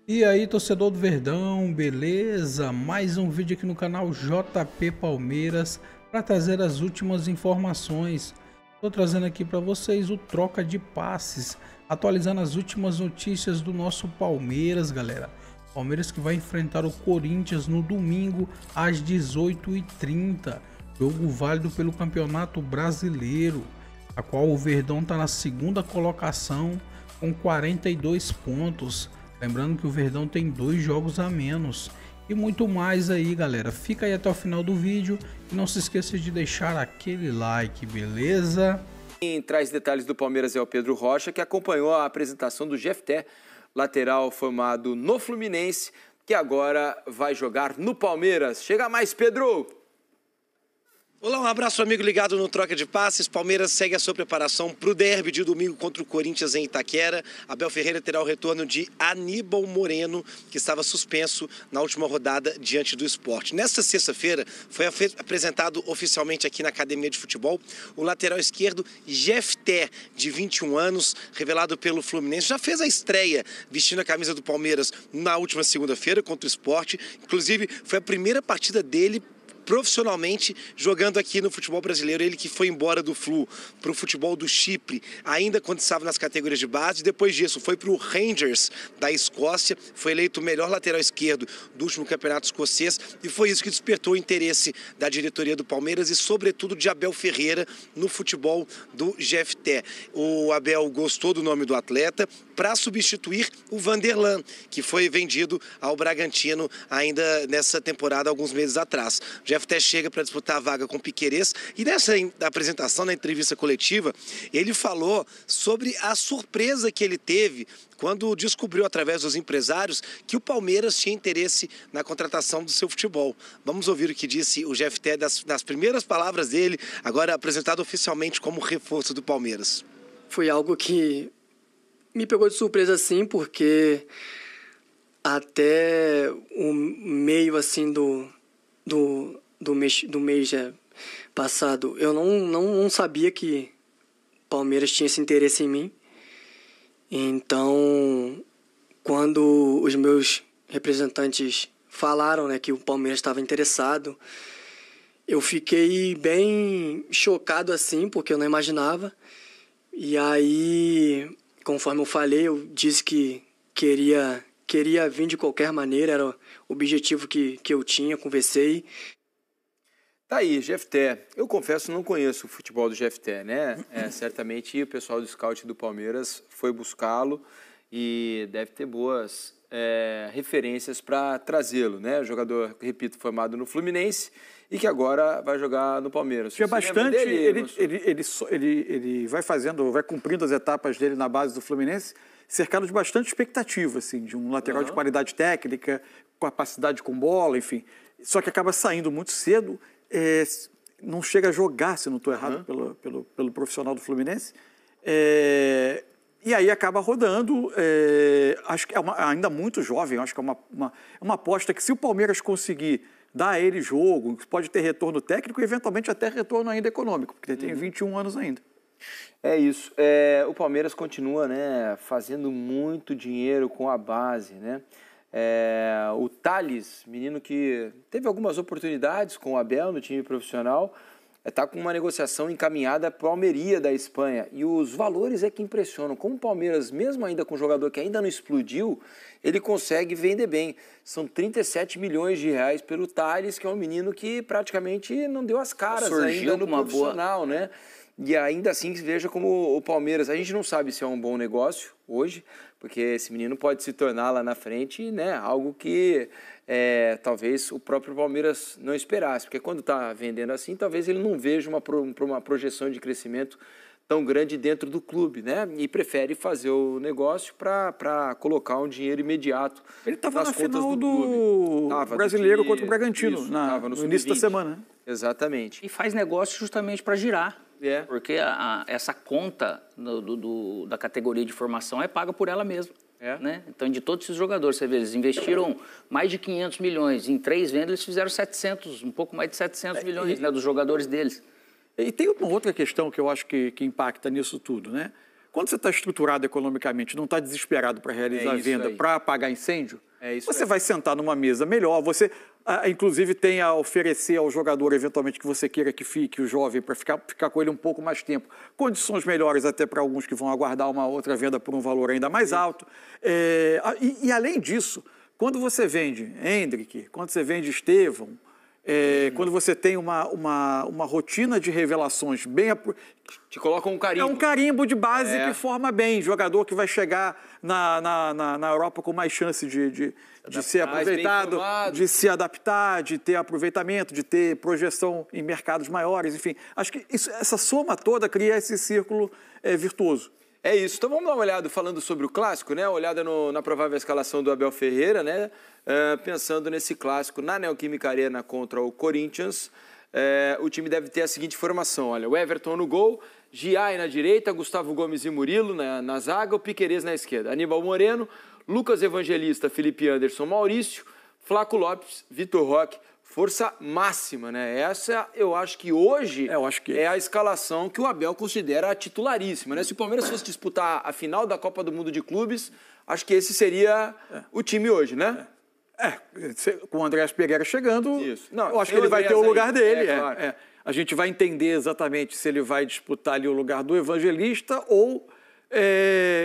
E aí, torcedor do Verdão, beleza? Mais um vídeo aqui no canal JP Palmeiras para trazer as últimas informações. Estou trazendo aqui para vocês o troca de passes, atualizando as últimas notícias do nosso Palmeiras, galera. Palmeiras que vai enfrentar o Corinthians no domingo às 18h30. Jogo válido pelo Campeonato Brasileiro, a qual o Verdão está na segunda colocação com 42 pontos. Lembrando que o Verdão tem 2 jogos a menos. E muito mais aí, galera. Fica aí até o final do vídeo. E não se esqueça de deixar aquele like, beleza? Quem traz detalhes do Palmeiras é o Pedro Rocha, que acompanhou a apresentação do Jefté, lateral formado no Fluminense, que agora vai jogar no Palmeiras. Chega mais, Pedro! Olá, um abraço amigo ligado no Troca de Passes. Palmeiras segue a sua preparação para o derby de domingo contra o Corinthians em Itaquera. Abel Ferreira terá o retorno de Aníbal Moreno, que estava suspenso na última rodada diante do Sport. Nesta sexta-feira foi apresentado oficialmente aqui na Academia de Futebol o lateral esquerdo Jefté, de 21 anos, revelado pelo Fluminense. Já fez a estreia vestindo a camisa do Palmeiras na última segunda-feira contra o Sport. Inclusive, foi a primeira partida dele profissionalmente jogando aqui no futebol brasileiro. Ele que foi embora do Flu para o futebol do Chipre, ainda quando estava nas categorias de base. Depois disso foi para o Rangers da Escócia, foi eleito o melhor lateral esquerdo do último campeonato escocês, e foi isso que despertou o interesse da diretoria do Palmeiras e sobretudo de Abel Ferreira no futebol do Jefté. O Abel gostou do nome do atleta para substituir o Vanderlan, que foi vendido ao Bragantino ainda nessa temporada, alguns meses atrás. O Jefté chega para disputar a vaga com o Piquerez, e nessa apresentação, na entrevista coletiva, ele falou sobre a surpresa que ele teve quando descobriu através dos empresários que o Palmeiras tinha interesse na contratação do seu futebol. Vamos ouvir o que disse o Jefté das primeiras palavras dele, agora apresentado oficialmente como reforço do Palmeiras. Foi algo que me pegou de surpresa, sim, porque até o meio assim do mês passado, eu não sabia que Palmeiras tinha esse interesse em mim. Então, quando os meus representantes falaram, né, que o Palmeiras estava interessado, eu fiquei bem chocado assim, porque eu não imaginava. E aí, conforme eu falei, eu disse que queria vir de qualquer maneira, era o objetivo que eu tinha, conversei. Tá aí, Jefté. Eu confesso, não conheço o futebol do Jefté, né? Certamente o pessoal do scout do Palmeiras foi buscá-lo e deve ter boas referências para trazê-lo, né? Jogador, repito, formado no Fluminense e que agora vai jogar no Palmeiras. Tinha bastante, ele vai cumprindo as etapas dele na base do Fluminense, cercado de bastante expectativa, assim, de um lateral de qualidade técnica, capacidade com bola, enfim. Só que acaba saindo muito cedo. Não chega a jogar, se não estou errado, pelo profissional do Fluminense, e aí acaba rodando. Acho que é ainda muito jovem, acho que é uma aposta que, se o Palmeiras conseguir dar a ele jogo, pode ter retorno técnico e eventualmente até retorno ainda econômico, porque ele tem 21 anos ainda. É isso. O Palmeiras continua, né, fazendo muito dinheiro com a base, né? O Thales, menino que teve algumas oportunidades com o Abel no time profissional, está com uma negociação encaminhada para o Almeria da Espanha. E os valores é que impressionam. Como o Palmeiras, mesmo ainda com um jogador que ainda não explodiu, ele consegue vender bem. São 37 milhões de reais pelo Thales, que é um menino que praticamente não deu as caras ainda no profissional, né? E ainda assim, veja como o Palmeiras, a gente não sabe se é um bom negócio hoje, porque esse menino pode se tornar lá na frente, né, algo que talvez o próprio Palmeiras não esperasse, porque quando está vendendo assim, talvez ele não veja uma projeção de crescimento tão grande dentro do clube, né? E prefere fazer o negócio para colocar um dinheiro imediato. Ele estava na final do Brasileiro contra o Bragantino, no início da semana, né? Exatamente. E faz negócio justamente para girar. Porque essa conta da categoria de formação é paga por ela mesma. Né? Então, de todos esses jogadores, você vê, eles investiram mais de 500 milhões. Em 3 vendas, eles fizeram 700, um pouco mais de 700 milhões, né, dos jogadores deles. E tem uma outra questão que eu acho que impacta nisso tudo, né? quando você está estruturado economicamente, não está desesperado para realizar a venda, para apagar incêndio, você vai sentar numa mesa melhor, você inclusive tem a oferecer ao jogador, eventualmente, que você queira que fique, o jovem, para ficar com ele um pouco mais tempo, condições melhores até para alguns que vão aguardar uma outra venda por um valor ainda mais alto. E além disso, quando você vende Endrick, quando você vende Estevão, quando você tem uma rotina de revelações bem... Te coloca um carimbo. É um carimbo de base que forma bem. Jogador que vai chegar na Europa com mais chance de ser aproveitado, de se adaptar, de ter aproveitamento, de ter projeção em mercados maiores. Enfim, acho que essa soma toda cria esse círculo virtuoso. É isso. Então vamos dar uma olhada falando sobre o clássico, né? Uma olhada na provável escalação do Abel Ferreira, né? Pensando nesse clássico na Neoquímica Arena contra o Corinthians. O time deve ter a seguinte formação, olha, o Everton no gol, Giai na direita, Gustavo Gomes e Murilo na zaga, o Piquerez na esquerda, Aníbal Moreno, Lucas Evangelista, Felipe Anderson, Maurício, Flaco Lopes, Vitor Roque, força máxima, né? Essa eu acho que hoje é a escalação que o Abel considera titularíssima, né? Se o Palmeiras fosse disputar a final da Copa do Mundo de Clubes, acho que esse seria o time hoje, né? Com o Andréas Pereira chegando, Não, eu acho que ele vai ter o lugar dele. Claro. A gente vai entender exatamente se ele vai disputar ali o lugar do Evangelista ou,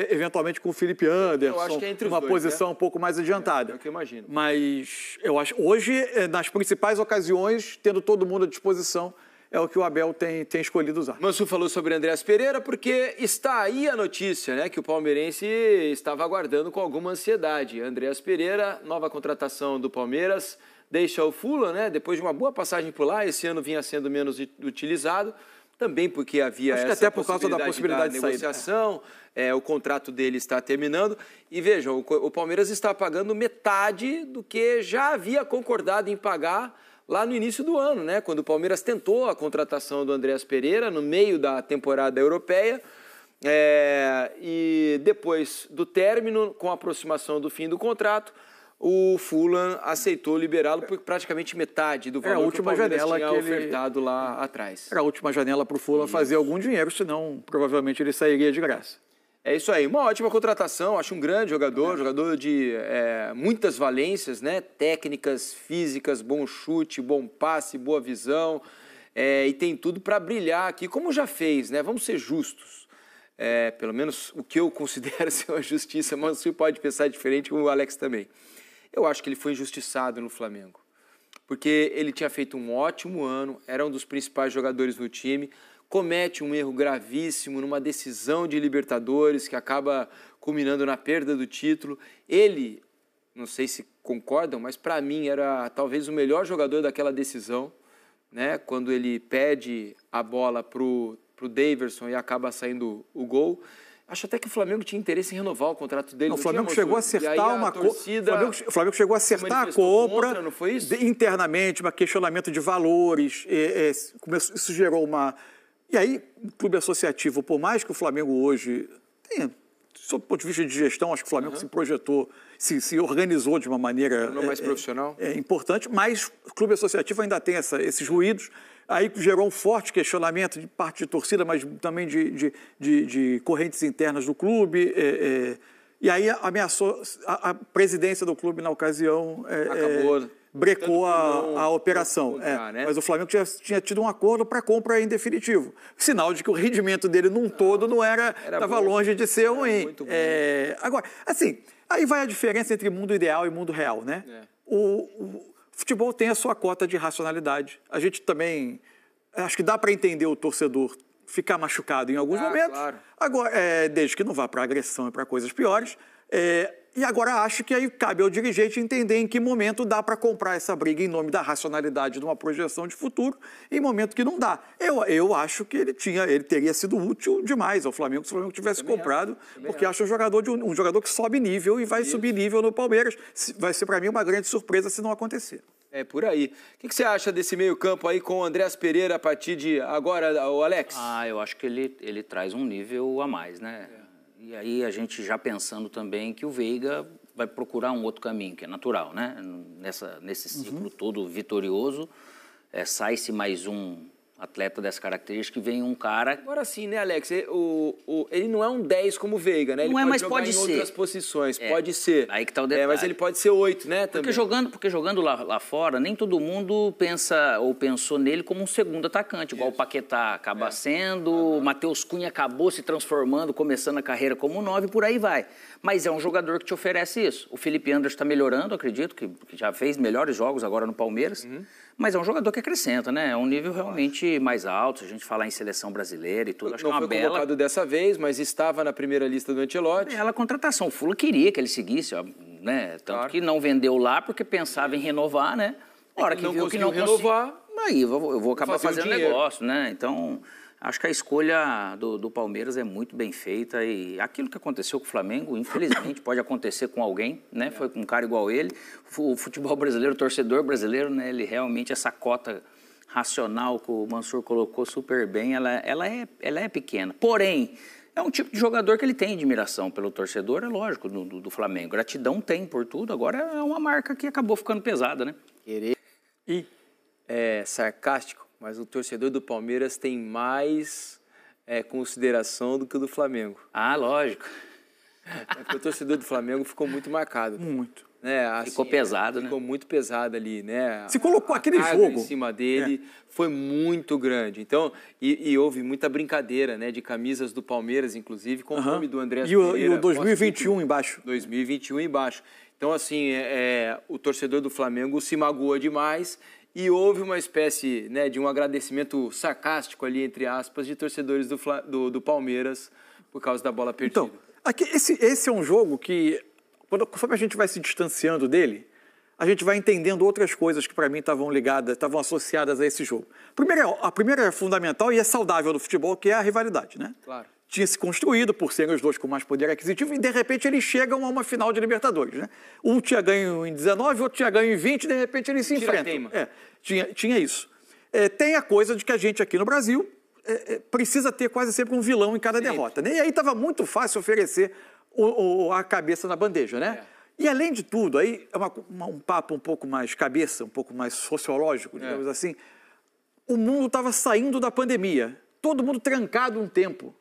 eventualmente, com o Felipe Anderson, eu acho que é entre os uma dois, posição um pouco mais adiantada. É o que eu imagino. Mas eu acho hoje, nas principais ocasiões, tendo todo mundo à disposição, é o que o Abel tem escolhido usar. Mansu falou sobre Andréas Pereira porque está aí a notícia, né, que o palmeirense estava aguardando com alguma ansiedade. Andréas Pereira, nova contratação do Palmeiras, deixa o Fulham, né, depois de uma boa passagem por lá, esse ano vinha sendo menos utilizado, também porque havia acho que até por causa da possibilidade de negociação, o contrato dele está terminando. E vejam, o Palmeiras está pagando metade do que já havia concordado em pagar lá no início do ano, né? Quando o Palmeiras tentou a contratação do Andréas Pereira no meio da temporada europeia, e depois do término, com a aproximação do fim do contrato, o Fulham aceitou liberá-lo por praticamente metade do valor que o Palmeiras tinha ofertado lá atrás. Era a última janela para o Fulham fazer algum dinheiro, senão provavelmente ele sairia de graça. É isso aí, uma ótima contratação, acho um grande jogador, jogador de muitas valências, né? Técnicas, físicas, bom chute, bom passe, boa visão, e tem tudo para brilhar aqui, como já fez, né? Vamos ser justos, pelo menos o que eu considero ser uma justiça, mas você pode pensar diferente, como o Alex também. Eu acho que ele foi injustiçado no Flamengo, porque ele tinha feito um ótimo ano, era um dos principais jogadores no time, comete um erro gravíssimo numa decisão de Libertadores que acaba culminando na perda do título. Ele, não sei se concordam, mas para mim era talvez o melhor jogador daquela decisão, né? Quando ele pede a bola pro Daverson e acaba saindo o gol. Acho até que o Flamengo tinha interesse em renovar o contrato dele. Não, o Flamengo chegou a acertar uma coisa. O Flamengo chegou a acertar a compra não foi isso? Internamente, um questionamento de valores. Isso gerou uma... E aí, o clube associativo, por mais que o Flamengo hoje tenha, sob o ponto de vista de gestão, acho que o Flamengo se projetou, se organizou de uma maneira mais profissional. Importante, mas o clube associativo ainda tem esses ruídos. Aí gerou um forte questionamento de parte de torcida, mas também de correntes internas do clube. E aí ameaçou a presidência do clube na ocasião. Acabou. Brecou a operação. Né? Mas o Flamengo tinha tido um acordo para compra em definitivo. Sinal de que o rendimento dele num todo não estava longe de ser ruim. Muito bom. Agora, assim, aí vai a diferença entre mundo ideal e mundo real, né? O futebol tem a sua cota de racionalidade. A gente também, acho que dá para entender o torcedor ficar machucado em alguns momentos. Claro. Agora, desde que não vá para agressão e para coisas piores. E agora acho que aí cabe ao dirigente entender em que momento dá para comprar essa briga em nome da racionalidade de uma projeção de futuro e em momento que não dá. Eu acho que ele teria sido útil demais ao Flamengo se o Flamengo tivesse comprado, porque acho um jogador que sobe nível e vai subir nível no Palmeiras. Vai ser para mim uma grande surpresa se não acontecer. É por aí. O que você acha desse meio-campo aí com o Andréas Pereira a partir de agora, o Alex? Eu acho que ele traz um nível a mais, né? E aí a gente já pensando também que o Veiga vai procurar um outro caminho, que é natural, né? Nesse ciclo todo vitorioso, sai-se mais um Atleta dessa característica, que vem um cara... Agora sim, né, Alex? Ele não é um 10 como o Veiga, né? Ele não é, pode mas jogar pode em ser. outras posições, pode ser. Aí que tá o detalhe. Mas ele pode ser 8, né, também. Porque jogando lá fora, nem todo mundo pensa ou pensou nele como um segundo atacante, igual o Paquetá acaba sendo, o Matheus Cunha acabou se transformando, começando a carreira como 9, por aí vai. Mas é um jogador que te oferece isso. O Felipe Anderson está melhorando, acredito, que já fez melhores jogos agora no Palmeiras. Mas é um jogador que acrescenta, né? É um nível realmente mais alto, se a gente falar em seleção brasileira e tudo. Acho não que é uma foi convocado dessa vez, mas estava na primeira lista do Ancelotti. Bela contratação. O Fula queria que ele seguisse, ó, né? Tanto que não vendeu lá porque pensava em renovar, né? A hora que viu que não renovar, aí eu vou acabar fazendo negócio, né? Então, acho que a escolha do Palmeiras é muito bem feita e aquilo que aconteceu com o Flamengo, infelizmente, pode acontecer com alguém, né? Foi com um cara igual ele. O futebol brasileiro, o torcedor brasileiro, né? Ele realmente, essa cota racional que o Mansur colocou super bem, ela é pequena. Porém, é um tipo de jogador que ele tem admiração pelo torcedor, é lógico, do Flamengo. Gratidão tem por tudo, agora é uma marca que acabou ficando pesada, né? E é sarcástico, mas o torcedor do Palmeiras tem mais consideração do que o do Flamengo. Ah, lógico. Porque o torcedor do Flamengo ficou muito marcado. Muito. Né? Assim, ficou pesado, né? Ficou muito pesado ali, né? Se colocou aquele jogo em cima dele foi muito grande. Então, e houve muita brincadeira, né? De camisas do Palmeiras, inclusive, com o nome do André Pereira. E o 2021 embaixo. 2021 embaixo. Então, assim, o torcedor do Flamengo se magoou demais e houve uma espécie, né, de um agradecimento sarcástico ali, entre aspas, de torcedores do Palmeiras por causa da bola perdida. Então, aqui, esse é um jogo que, conforme a gente vai se distanciando dele, a gente vai entendendo outras coisas que para mim estavam associadas a esse jogo. A primeira é fundamental e é saudável do futebol, que é a rivalidade, né? Claro. Tinha se construído por serem os dois com mais poder aquisitivo e, de repente, eles chegam a uma final de Libertadores, né? Um tinha ganho em 19, outro tinha ganho em 20, e, de repente, eles se enfrentam. Tinha isso. Tem a coisa de que a gente aqui no Brasil precisa ter quase sempre um vilão em cada derrota, né? E aí estava muito fácil oferecer a cabeça na bandeja, né? E, além de tudo, aí é um papo um pouco mais cabeça, um pouco mais sociológico, digamos assim, o mundo estava saindo da pandemia, todo mundo trancado um tempo.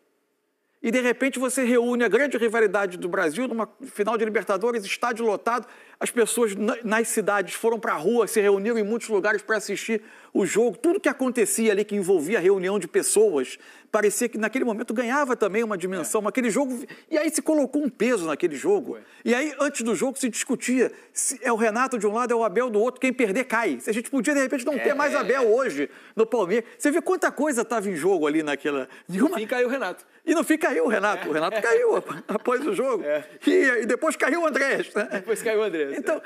E, de repente, você reúne a grande rivalidade do Brasil numa final de Libertadores, estádio lotado, as pessoas nas cidades foram para a rua, se reuniram em muitos lugares para assistir o jogo. Tudo que acontecia ali que envolvia a reunião de pessoas, parecia que naquele momento ganhava também uma dimensão. Aquele jogo, e aí se colocou um peso naquele jogo. E aí, antes do jogo, se discutia se é o Renato de um lado, é o Abel do outro, quem perder cai. Se a gente podia, de repente, não ter mais Abel hoje no Palmeiras. Você vê quanta coisa estava em jogo ali naquela... No fim caiu o Renato. E no fim caiu o Renato. O Renato caiu após o jogo. E depois caiu o Andrés. Né? Depois caiu o Andrés. Então,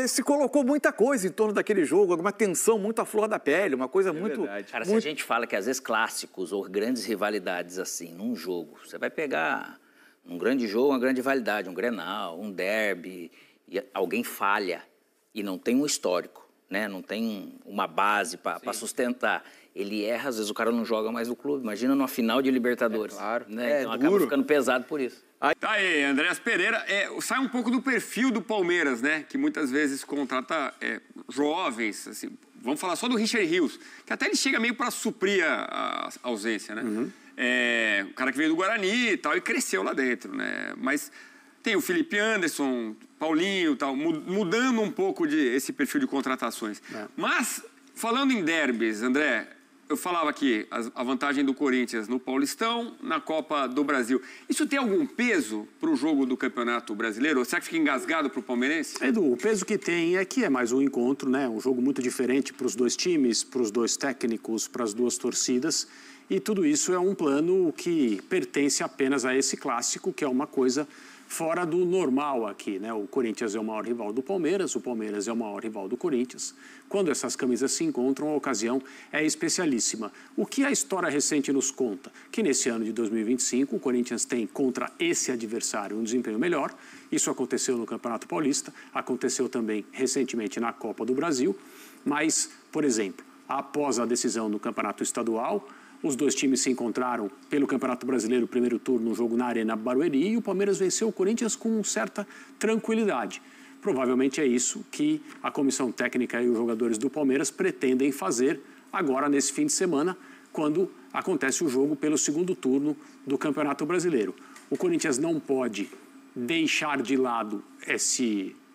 se colocou muita coisa em torno daquele jogo, uma tensão muito à flor da pele, uma coisa muito... Verdade. Cara, se a gente fala que às vezes clássicos ou grandes rivalidades assim, num jogo, você vai pegar um grande jogo, uma grande rivalidade, um Grenal, um derby, e alguém falha e não tem um histórico, né? Não tem uma base para sustentar. Ele erra, às vezes o cara não joga mais no clube. Imagina numa final de Libertadores. Claro. Né? Então acaba ficando pesado por isso. Tá aí, Andrés Pereira. Sai um pouco do perfil do Palmeiras, né? Que muitas vezes contrata jovens. Assim, vamos falar só do Richard Rios, que até ele chega meio para suprir a ausência, né? O cara que veio do Guarani e tal, e cresceu lá dentro, né? Mas tem o Felipe Anderson, Paulinho e tal, mudando um pouco esse perfil de contratações. Mas, falando em derbys, André... Eu falava aqui, a vantagem do Corinthians no Paulistão, na Copa do Brasil. Isso tem algum peso para o jogo do Campeonato Brasileiro? Ou será que fica engasgado para o palmeirense? Edu, o peso que tem é que é mais um encontro, né? Um jogo muito diferente para os dois times, para os dois técnicos, para as duas torcidas. E tudo isso é um plano que pertence apenas a esse clássico, que é uma coisa fora do normal aqui, né? O Corinthians é o maior rival do Palmeiras, o Palmeiras é o maior rival do Corinthians. Quando essas camisas se encontram, a ocasião é especialíssima. O que a história recente nos conta? Que nesse ano de 2025, o Corinthians tem contra esse adversário um desempenho melhor. Isso aconteceu no Campeonato Paulista, aconteceu também recentemente na Copa do Brasil. Mas, por exemplo, após a decisão no Campeonato Estadual, os dois times se encontraram pelo Campeonato Brasileiro, primeiro turno, um jogo na Arena Barueri, e o Palmeiras venceu o Corinthians com certa tranquilidade. Provavelmente é isso que a comissão técnica e os jogadores do Palmeiras pretendem fazer agora nesse fim de semana quando acontece o jogo pelo segundo turno do Campeonato Brasileiro. O Corinthians não pode deixar de lado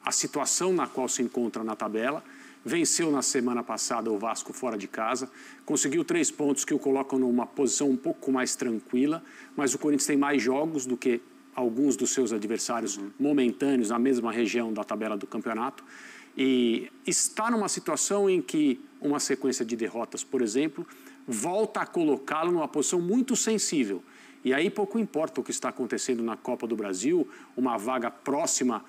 a situação na qual se encontra na tabela. Venceu na semana passada o Vasco fora de casa, conseguiu 3 pontos que o colocam numa posição um pouco mais tranquila, mas o Corinthians tem mais jogos do que alguns dos seus adversários momentâneos na mesma região da tabela do campeonato. E está numa situação em que uma sequência de derrotas, por exemplo, volta a colocá-lo numa posição muito sensível. E aí pouco importa o que está acontecendo na Copa do Brasil, uma vaga próxima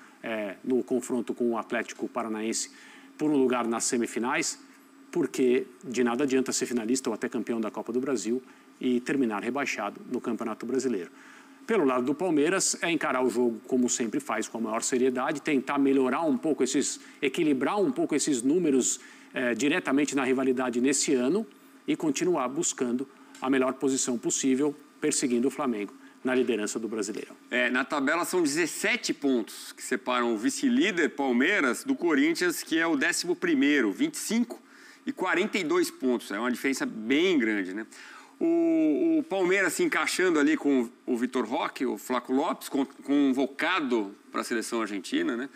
no confronto com o Atlético Paranaense por um lugar nas semifinais, porque de nada adianta ser finalista ou até campeão da Copa do Brasil e terminar rebaixado no Campeonato Brasileiro. Pelo lado do Palmeiras, é encarar o jogo como sempre faz, com a maior seriedade, tentar melhorar um pouco equilibrar um pouco esses números diretamente na rivalidade nesse ano e continuar buscando a melhor posição possível, perseguindo o Flamengo na liderança do Brasileirão. Na tabela são 17 pontos que separam o vice-líder Palmeiras do Corinthians, que é o 11º, 25 e 42 pontos. É uma diferença bem grande, né? O Palmeiras se encaixando ali com o Vitor Roque, o Flaco Lopes, convocado para a seleção argentina, né?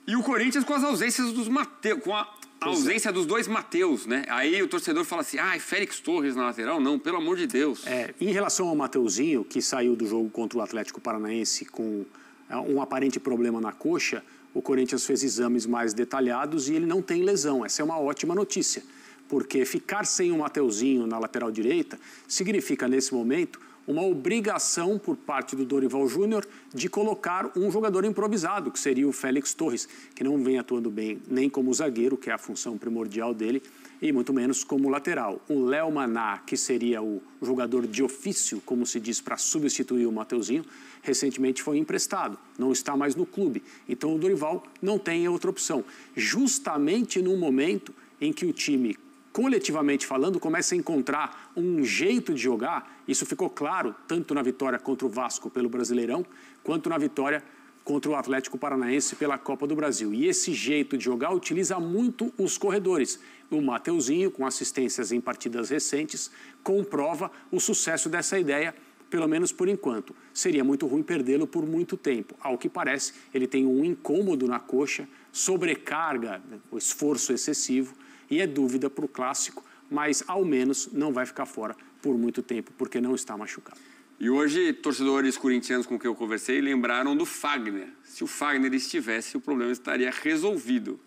E o Corinthians com as ausências dos Mateus, com a ausência dos 2 Mateus, né? Aí o torcedor fala assim, Félix Torres na lateral? Não, pelo amor de Deus. Em relação ao Mateuzinho, que saiu do jogo contra o Atlético Paranaense com um aparente problema na coxa, o Corinthians fez exames mais detalhados e ele não tem lesão. Essa é uma ótima notícia, porque ficar sem o Mateuzinho na lateral direita significa, nesse momento, uma obrigação por parte do Dorival Júnior de colocar um jogador improvisado, que seria o Félix Torres, que não vem atuando bem nem como zagueiro, que é a função primordial dele, e muito menos como lateral. O Léo Maná, que seria o jogador de ofício, como se diz, para substituir o Mateuzinho, recentemente foi emprestado, não está mais no clube. Então o Dorival não tem outra opção. Justamente no momento em que o time, coletivamente falando, começa a encontrar um jeito de jogar, isso ficou claro tanto na vitória contra o Vasco pelo Brasileirão, quanto na vitória contra o Atlético Paranaense pela Copa do Brasil. E esse jeito de jogar utiliza muito os corredores. O Mateuzinho, com assistências em partidas recentes, comprova o sucesso dessa ideia, pelo menos por enquanto. Seria muito ruim perdê-lo por muito tempo. Ao que parece, ele tem um incômodo na coxa, sobrecarga, o esforço excessivo, e é dúvida para o clássico, mas ao menos não vai ficar fora por muito tempo, porque não está machucado. E hoje, torcedores corintianos com quem eu conversei lembraram do Fagner. Se o Fagner estivesse, o problema estaria resolvido.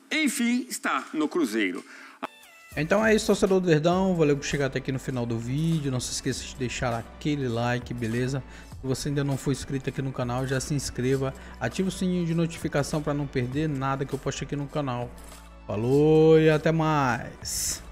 Enfim, está no Cruzeiro. Então é isso, torcedor do Verdão. Valeu por chegar até aqui no final do vídeo. Não se esqueça de deixar aquele like, beleza? Se você ainda não for inscrito aqui no canal, já se inscreva. Ative o sininho de notificação para não perder nada que eu poste aqui no canal. Falou e até mais!